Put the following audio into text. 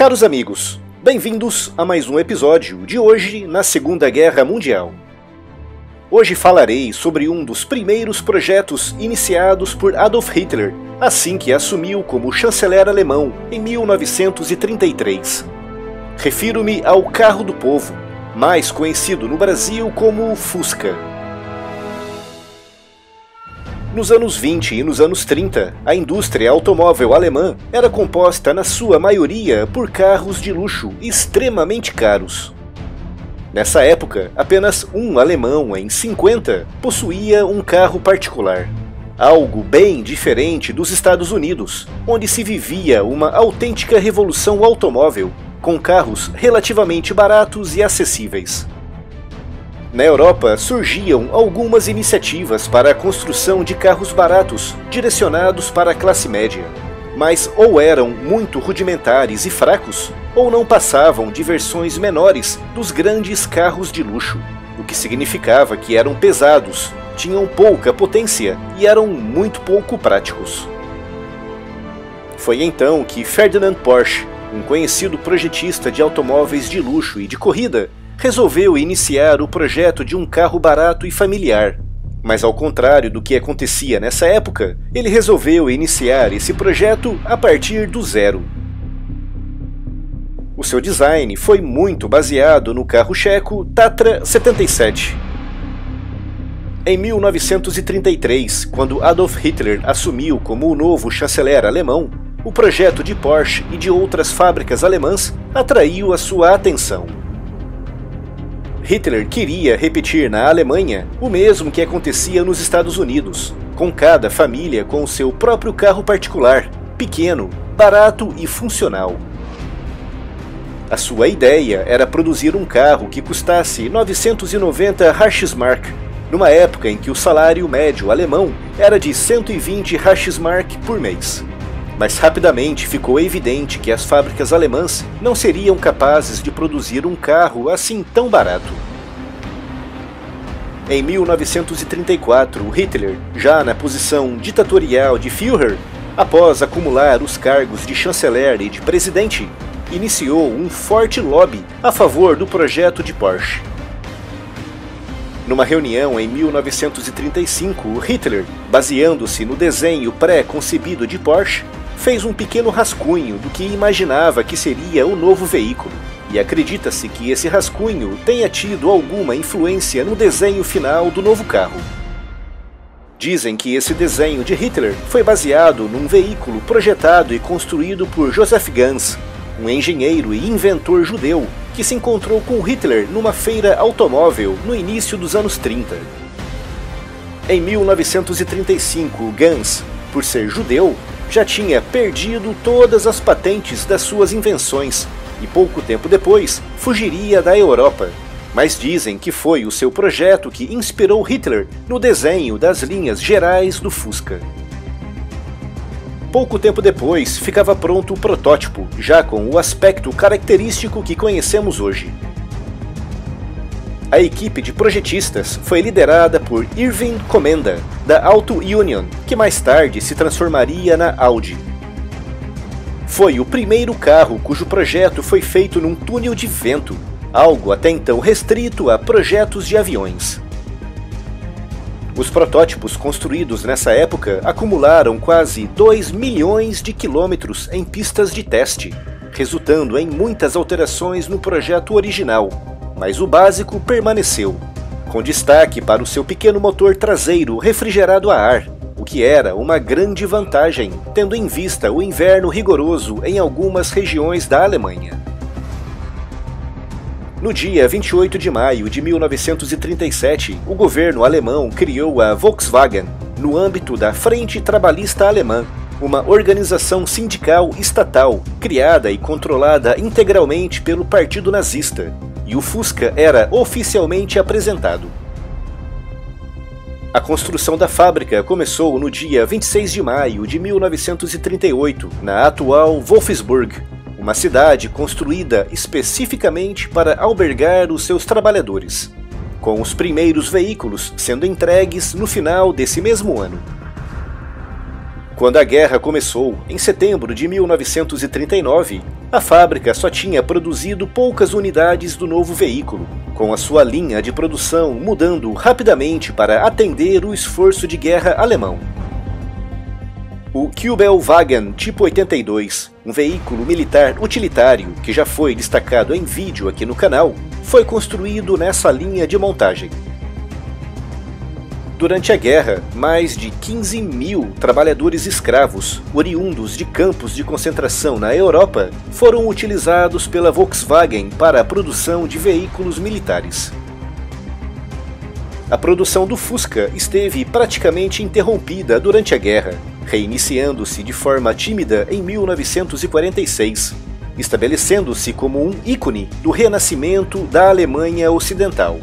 Caros amigos, bem-vindos a mais um episódio de hoje na Segunda Guerra Mundial. Hoje falarei sobre um dos primeiros projetos iniciados por Adolf Hitler, assim que assumiu como chanceler alemão em 1933. Refiro-me ao carro do povo, mais conhecido no Brasil como Fusca. Nos anos 20 e nos anos 30, a indústria automóvel alemã era composta na sua maioria por carros de luxo extremamente caros. Nessa época, apenas um alemão em 50 possuía um carro particular. Algo bem diferente dos Estados Unidos, onde se vivia uma autêntica revolução automóvel, com carros relativamente baratos e acessíveis. Na Europa surgiam algumas iniciativas para a construção de carros baratos, direcionados para a classe média, mas ou eram muito rudimentares e fracos, ou não passavam de versões menores dos grandes carros de luxo, o que significava que eram pesados, tinham pouca potência e eram muito pouco práticos. Foi então que Ferdinand Porsche, um conhecido projetista de automóveis de luxo e de corrida, resolveu iniciar o projeto de um carro barato e familiar. Mas ao contrário do que acontecia nessa época, ele resolveu iniciar esse projeto a partir do zero. O seu design foi muito baseado no carro checo Tatra 77. Em 1933, quando Adolf Hitler assumiu como o novo chanceler alemão, o projeto de Porsche e de outras fábricas alemãs atraiu a sua atenção. Hitler queria repetir na Alemanha o mesmo que acontecia nos Estados Unidos, com cada família com o seu próprio carro particular, pequeno, barato e funcional. A sua ideia era produzir um carro que custasse 990 Reichsmark, numa época em que o salário médio alemão era de 120 Reichsmark por mês. Mas rapidamente ficou evidente que as fábricas alemãs não seriam capazes de produzir um carro assim tão barato. Em 1934, Hitler, já na posição ditatorial de Führer, após acumular os cargos de chanceler e de presidente, iniciou um forte lobby a favor do projeto de Porsche. Numa reunião em 1935, Hitler, baseando-se no desenho pré-concebido de Porsche, fez um pequeno rascunho do que imaginava que seria o novo veículo, e acredita-se que esse rascunho tenha tido alguma influência no desenho final do novo carro. Dizem que esse desenho de Hitler foi baseado num veículo projetado e construído por Joseph Ganz, um engenheiro e inventor judeu que se encontrou com Hitler numa feira automóvel no início dos anos 30. Em 1935, Ganz, por ser judeu, já tinha perdido todas as patentes das suas invenções e pouco tempo depois fugiria da Europa. Mas dizem que foi o seu projeto que inspirou Hitler no desenho das linhas gerais do Fusca. Pouco tempo depois ficava pronto o protótipo, já com o aspecto característico que conhecemos hoje. A equipe de projetistas foi liderada por Irving Komenda, da Auto Union, que mais tarde se transformaria na Audi. Foi o primeiro carro cujo projeto foi feito num túnel de vento, algo até então restrito a projetos de aviões. Os protótipos construídos nessa época acumularam quase 2 milhões de quilômetros em pistas de teste, resultando em muitas alterações no projeto original. Mas o básico permaneceu, com destaque para o seu pequeno motor traseiro refrigerado a ar, o que era uma grande vantagem, tendo em vista o inverno rigoroso em algumas regiões da Alemanha. No dia 28 de maio de 1937, o governo alemão criou a Volkswagen, no âmbito da Frente Trabalhista Alemã, uma organização sindical estatal, criada e controlada integralmente pelo Partido Nazista, e o Fusca era oficialmente apresentado. A construção da fábrica começou no dia 26 de maio de 1938, na atual Wolfsburg, uma cidade construída especificamente para albergar os seus trabalhadores, com os primeiros veículos sendo entregues no final desse mesmo ano. Quando a guerra começou, em setembro de 1939, A fábrica só tinha produzido poucas unidades do novo veículo, com a sua linha de produção mudando rapidamente para atender o esforço de guerra alemão. O Kübelwagen Tipo 82, um veículo militar utilitário que já foi destacado em vídeo aqui no canal, foi construído nessa linha de montagem. Durante a guerra, mais de 15 mil trabalhadores escravos, oriundos de campos de concentração na Europa, foram utilizados pela Volkswagen para a produção de veículos militares. A produção do Fusca esteve praticamente interrompida durante a guerra, reiniciando-se de forma tímida em 1946, estabelecendo-se como um ícone do renascimento da Alemanha Ocidental.